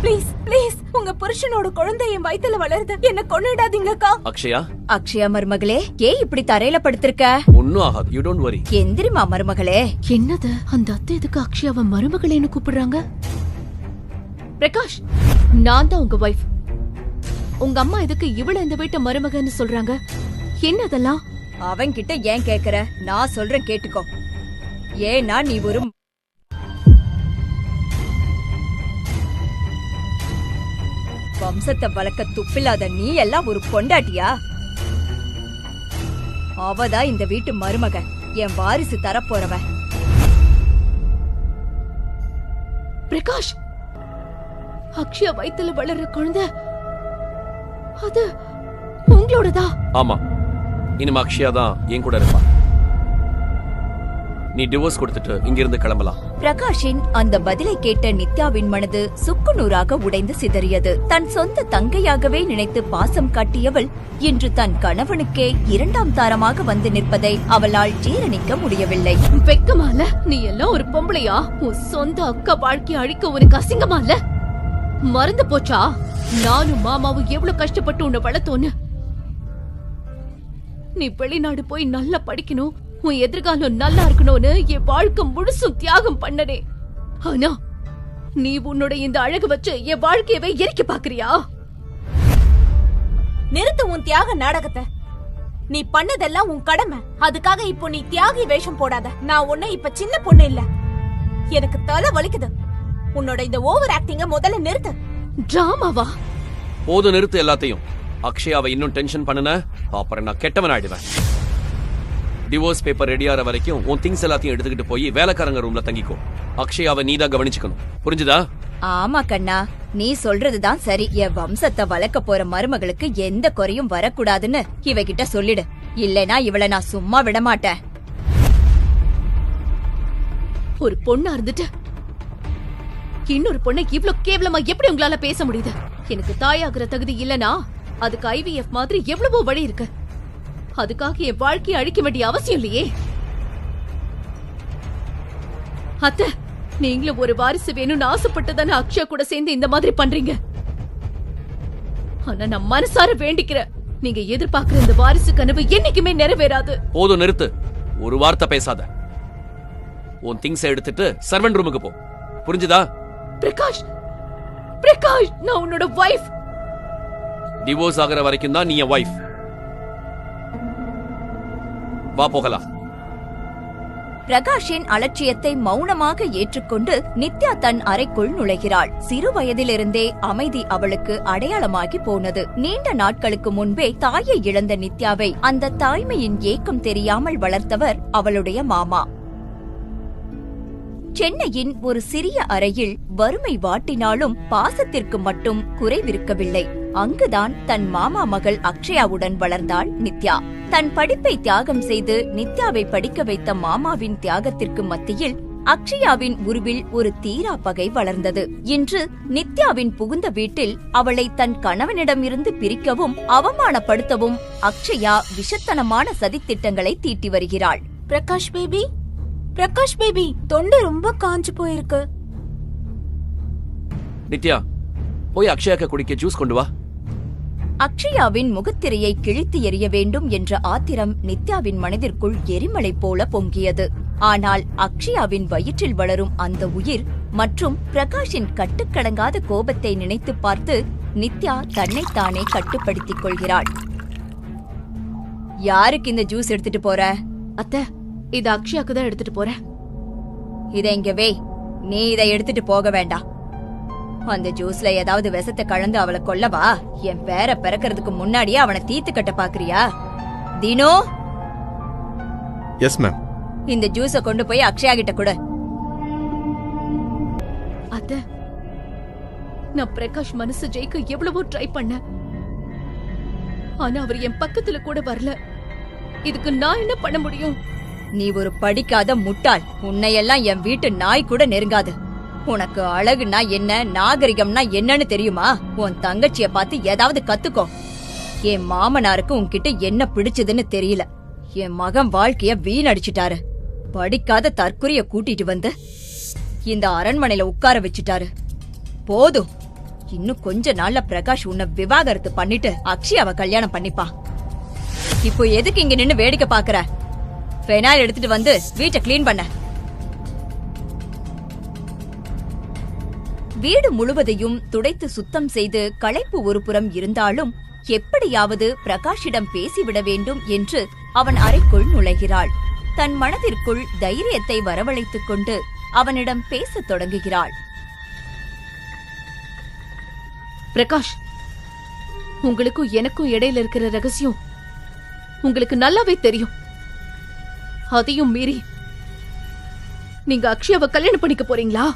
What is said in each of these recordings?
Please please, உங்க புருஷனோட குழந்தை என் வயித்துல வளருது, என்ன கொன்னுடாதீங்கக்கா. அக்ஷயா, அக்ஷயா மருமகளே, ஏன் இப்படி தரையில படுத்திருக்க? ஒன்னும் ஆகாது, யூ டோன்ட் வரி. எந்திரிமா மருமகளே. என்னது, அந்த அத்தை எதுக்கு அக்ஷயாவை மருமகளேன்னு கூப்பிடுறாங்க? பிரகாஷ், நான் தான் உங்க வைஃப். உங்க அம்மா எதுக்கு இவள இந்த வீட்டு மருமகன்னு சொல்றாங்க? என்னதெல்லாம்? அவன்கிட்ட ஏன் கேக்குற? நான் சொல்றேன் கேட்டுக்கோ. ஏன்னா நீ ஒரு வம்சத்தை வளர்க்க துப்பில்லாத நீ எல்லாம் ஒரு பொண்டாட்டியா? அவதான் இந்த வீட்டு மருமக, என் வாரிசு தரப்போறவ. பிரகாஷ், அக்ஷயா வயித்துல வளர்ற குழந்தை அது உங்களோடதா? ஆமா, இனிமே அக்ஷயா தான் என் கூட இருப்பா. நீ டிவோர்ஸ் கொடுத்துட்டு இங்கிருந்து கிளம்பலாம். பிரகாஷின் அந்த பதிலை கேட்ட நித்யாவின் மனது சுக்குநூறாக உடைந்து சிதறியது. தன் சொந்த தங்கையாகவே நினைத்து பாசம் காட்டியவள் இன்று தன் கணவனுக்கே இரண்டாம் தாரமாக வந்து நிற்பதை அவளால் ஜீரணிக்க முடியவில்லை. வெக்கமால? நீ எல்லாம் ஒரு பொம்பளையா? உன் சொந்த அக்கா வாழ்க்கையை அழிக்க உனக்கு அசிங்கமா இல்ல? மறந்து போச்சா நானும் மாமாவும் எவ்வளவு கஷ்டப்பட்டு உன்னை வளர்த்தோன்னு? நீ வெளிநாடு போய் நல்லா படிக்கணும், உன் எதிர்காலம் நல்லா இருக்கணும்னு என் வாழ்க்கை முழுசும் தியாகம் பண்ணனே. ஆனா நீ உன்னோட இந்த அழகு வச்சு என் வாழ்க்கையவே எரிக்க பாக்குறியா? நிறுத்து உன் தியாக நாடகத்தை. நீ பண்ணதெல்லாம் உன் கடமை. அதுக்காக இப்போ நீ தியாகி வேஷம் போடாத. நான் உன்னை இப்ப சின்ன பொண்ணு இல்ல. எனக்கு தலை வலிக்குது. உன்னோட இந்த ஓவர் ஆக்டிங்க முதல்ல நிறுத்து. டிராமாவா? போது, நிறுத்து எல்லாத்தையும். அக்ஷயாவை இன்னும் டென்ஷன் பண்ணுன, அப்புறம் நான் கெட்டவன் ஆயிடுவேன். டிவோர்ஸ் பேப்பர் ரெடியாற வரைக்கும் உன் திங்ஸ் எல்லாத்தையும் எடுத்துக்கிட்டு போய் வேலைக்காரங்க ரூம்ல தங்கிக்கோ. அக்ஷயாவை நீதான் கவனிச்சுக்கணும், புரிஞ்சுதா? ஆமா கண்ணா, நீ சொல்றதுதான் சரி. என் வம்சத்தை வளர்க்க போற மருமகளுக்கு எந்த குறையும் வரக்கூடாதுன்னு இவகிட்ட சொல்லிடு. இல்லனா இவளை நான் சும்மா விட மாட்டேன். ஒரு பொண்ணா இருந்துட்டு இன்னொரு பொண்ணை இவ்ளோ கேவலமா எப்படி உங்களால பேச முடியுது? எனக்கு தாயாகிற தகுதி இல்லனா அதுக்கு IVF மாதிரி எவ்வளவோ வழி இருக்கு. அதுக்காக என் வாழ்க்கையை அழிக்க வேண்டிய அவசியம் இல்லையே. அத்தை, நீங்களும் ஒரு வாரிசு வேணும்னு ஆசைப்பட்டதானே அக்ஷயா கூட சேர்ந்து இந்த மாதிரி பண்றீங்க. ஆனா நான் மனசார வேண்டிக்கிறேன், நீங்க எதிர்பார்க்கிற இந்த வாரிசு கனவு என்னைக்குமே நிறைவேறாது. போதும், நிறுத்து. ஒரு வார்த்தை பேசாத. உன் திங்ஸ் எடுத்துட்டு சர்வெண்ட் ரூமுக்கு போ, புரிஞ்சுதா? பிரகாஷ், பிரகாஷ், நான் உன்னோட வைஃப். டிவோர்ஸ் ஆகிற வரைக்கும் தான் நீ என் வைஃப். வா போகலாம். பிரகாஷின் அலட்சியத்தை மௌனமாக ஏற்றுக்கொண்டு நித்யா தன் அறைக்குள் நுழைகிறாள். சிறு வயதிலிருந்தே அமைதி அவளுக்கு அடையாளமாகி போனது. நீண்ட நாட்களுக்கு முன்பே தாயை இழந்த நித்யாவை அந்த தாய்மையின் ஏக்கம் தெரியாமல் வளர்த்தவர் அவளுடைய மாமா. சென்னையின் ஒரு சிறிய அறையில் வறுமை வாட்டினாலும் பாசத்திற்கு மட்டும் குறைவிருக்கவில்லை. அங்குதான் தன் மாமா மகள் அக்ஷயாவுடன் வளர்ந்தாள் நித்யா. தன் படிப்பை தியாகம் செய்து நித்யாவை படிக்க வைத்த மாமாவின் தியாகத்திற்கு மத்தியில் அக்ஷயாவின் உருவில் ஒரு தீரா பகை வளர்ந்தது. இன்று நித்யாவின் புகுந்த வீட்டில் அவளை தன் கணவனிடமிருந்து பிரிக்கவும் அவமானப்படுத்தவும் அக்ஷயா விஷத்தனமான சதித்திட்டங்களை தீட்டி வருகிறாள். பிரகாஷ் பேபி, பிரகாஷ் பேபி, தொண்டை ரொம்ப காஞ்சு போயிருக்கு. நித்யா, போய் அக்ஷயாக்கு குடிக்க ஜூஸ் கொண்டு வா. அக்ஷயாவின் முகத்திரையை கிழித்து எறிய வேண்டும் என்ற ஆத்திரம் நித்யாவின் மனதிற்குள் எரிமலை போல பொங்கியது. ஆனால் அக்ஷயாவின் வயிற்றில் வளரும் அந்த உயிர் மற்றும் பிரகாஷின் கட்டுக்கடங்காத கோபத்தை நினைத்து பார்த்து நித்யா தன்னைத்தானே கட்டுப்படுத்திக் கொள்கிறாள். யாருக்கு இந்த ஜூஸ் எடுத்துட்டு போற? அத்தை, இது அக்ஷயாக்கு தான் எடுத்துட்டு போறேன். இதை இங்க வே. நீ இதை எடுத்துட்டு போக வேண்டாம். அந்த ஜூஸ்ல ஏதாவது விஷத்தை கலந்து அவளை கொல்லவா? என் பேரை பிறக்கிறதுக்கு முன்னாடியே அவனை தீத்து கட்ட பாக்குறியா? தீனோ. Yes ma'am. இந்த ஜூஸ கொண்டு போய் அக்ஷயா கிட்ட கொடு. அத்தை, நான் பிரகாஷ் மனசு ஜெயிக்க எவ்வளவோ ட்ரை பண்ண. ஆனா அவர் என் பக்கத்துல கூட வரல. இதுக்கு நான் என்ன பண்ண முடியும்? நீ ஒரு படிக்காத முட்டாள். உன்னையெல்லாம் என் வீட்டு நாய் கூட நெருங்காது. உனக்கு அழகுனா என்ன, நாகரிகம்னா என்னன்னு தெரியுமா? உன் தங்கச்சிய பார்த்து ஏதாவது கத்துக்கோ. என் மாமனாருக்கு உன்கிட்ட என்ன பிடிச்சதுன்னு தெரியல. என் மகன் வாழ்க்கைய வீணடிச்சிட்டாரு. படிக்காத தற்குறிய கூட்டிட்டு வந்து இந்த அரண்மனையில உட்கார வச்சுட்டாரு. போதும், இன்னும் கொஞ்ச நாள்ல பிரகாஷ் உன்னை விவாகரத்து பண்ணிட்டு அக்ஷயாவை கல்யாணம் பண்ணிப்பா. இப்போ எதுக்கு இங்க நின்னு வேடிக்கை பாக்குற? பெனாயில் எடுத்துட்டு வந்து வீட்டை கிளீன் பண்ண. வீடு முழுவதையும் துடைத்து சுத்தம் செய்து களைப்பு ஒருபுறம் இருந்தாலும் எப்படியாவது பிரகாஷிடம் பேசிவிட வேண்டும் என்று அவன் அறைக்குள் நுழைகிறாள். தன் மனதிற்குள் தைரியத்தை வரவழைத்துக் கொண்டு அவனிடம் பேசத் தொடங்குகிறாள். பிரகாஷ், உங்களுக்கும் எனக்கும் இடையில இருக்கிற ரகசியம் உங்களுக்கு நல்லாவே தெரியும். அதையும் மீறி நீங்க அக்ஷயாவை கல்யாணம் பண்ணிக்க போறீங்களா?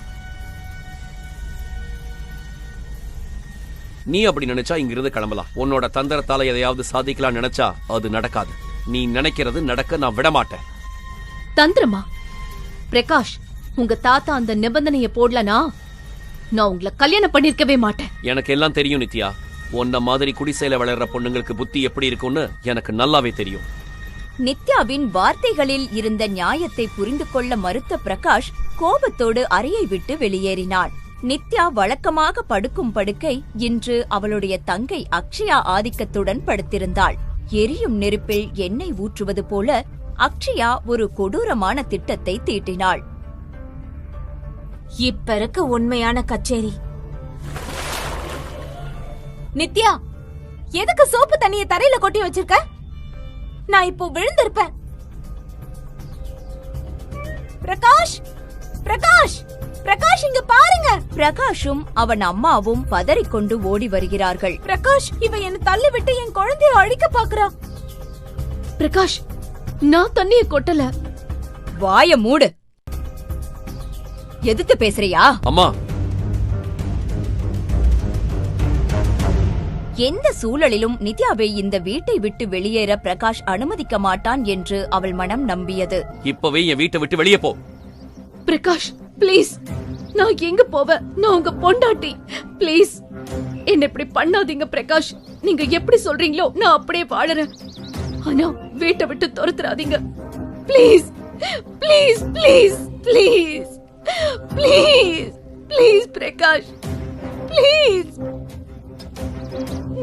நீ அப்படி நினைச்சா இங்கிருந்து கிளம்பலாம். உன்னோட தந்திரத்தால எதையாவது சாதிக்கலாம் நினைச்சா அது நடக்காது. நீ நினைக்கிறது நடக்க நான் விட மாட்டேன். தந்திரமா? பிரகாஷ், உங்க தாத்தா அந்த நிபந்தனைய போடலனா நான் உங்களை கல்யாணம் பண்ணிருக்கவே மாட்டேன். எனக்கு எல்லாம் தெரியும் நித்யா. உன்ன மாதிரி குடிசையில வளர்ற பொண்ணுங்களுக்கு புத்தி எப்படி இருக்கும்னு எனக்கு நல்லாவே தெரியும். நித்யாவின் வார்த்தைகளில் இருந்த நியாயத்தை புரிந்து கொள்ள மறுத்த பிரகாஷ் கோபத்தோடு அறையை விட்டு வெளியேறினான். நித்யா வழக்கமாக படுக்கும் படுக்கை இன்று அவளுடைய தங்கை அக்ஷயா ஆதிக்கத்துடன் படுத்திருந்தாள். எரியும் நெருப்பில் எண்ணெய் ஊற்றுவது போல அக்ஷயா ஒரு கொடூரமான திட்டத்தை தீட்டினாள். இப்ப இருக்க உண்மையான கச்சேரி. நித்யா, எதுக்கு சோப்பு தண்ணியை தரையில கொட்டி வச்சிருக்க? நான் இப்போ விழுந்திருப்பேன். பிரகாஷ், பிரகாஷ், பிரகாஷ், இங்க பாருங்க. பிரகாஷும் அவன் அம்மாவும் பதறிக்கொண்டு ஓடி வருகிறார்கள். பிரகாஷ், இவ என்ன தள்ளி விட்டு என் குழந்தைய அழிக்க பாக்குறா. பிரகாஷ், நான் தண்ணிய கொட்டல. வாய மூடு. எதுக்கு பேசுறியா? அம்மா, எந்த சூழலிலும் நித்யாவை இந்த வீட்டை விட்டு வெளியேற பிரகாஷ் அனுமதிக்க மாட்டான் என்று அவள் மனம் நம்பியது. இப்பவே என் வீட்டை விட்டு வெளியே போ. பிரகாஷ், ப்ளீஸ், நான் எங்க போவேன்? நான் உங்க பொண்டாட்டி. ப்ளீஸ் என்ன இப்படி பண்ணாதீங்க பிரகாஷ். நீங்க எப்படி சொல்றீங்களோ நான் அப்படியே வாழறேன். ஆனா வீட்டை விட்டு துரத்துறாதீங்க. Please, please, please, please, please, please Prakash, please.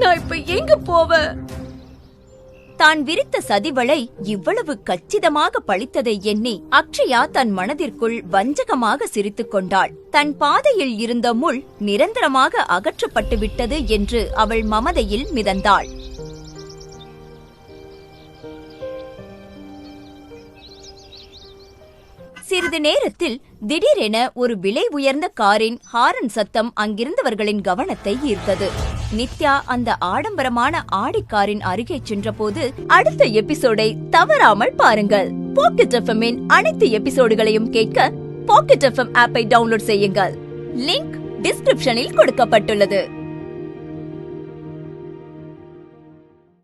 நான் இப்ப எங்க போவேன்? தான் விரித்த சதிவளை இவ்வளவு கச்சிதமாக பழித்ததை எண்ணி அக்ஷயா தன் மனதிற்குள் வஞ்சகமாக சிரித்துக் கொண்டாள். தன் பாதையில் இருந்த முள் நிரந்தரமாக அகற்றப்பட்டு விட்டது என்று அவள் மமதையில் மிதந்தாள். சிறிது நேரத்தில் திடீரென ஒரு விலை உயர்ந்த காரின் ஹாரன் சத்தம் அங்கிருந்தவர்களின் கவனத்தை ஈர்த்தது. நித்யா அந்த ஆடம்பரமான ஆடி காரின் அருகே சென்றபோது அடுத்த எபிசோடை தவறாமல் பாருங்கள். பாக்கெட் எஃப்எம்மின் அனைத்து எபிசோடுகளையும் கேட்க பாக்கெட் எஃப்எம் ஆப்பை டவுன்லோட் செய்யுங்கள். லிங்க் டிஸ்கிரிப்ஷனில் கொடுக்கப்பட்டுள்ளது.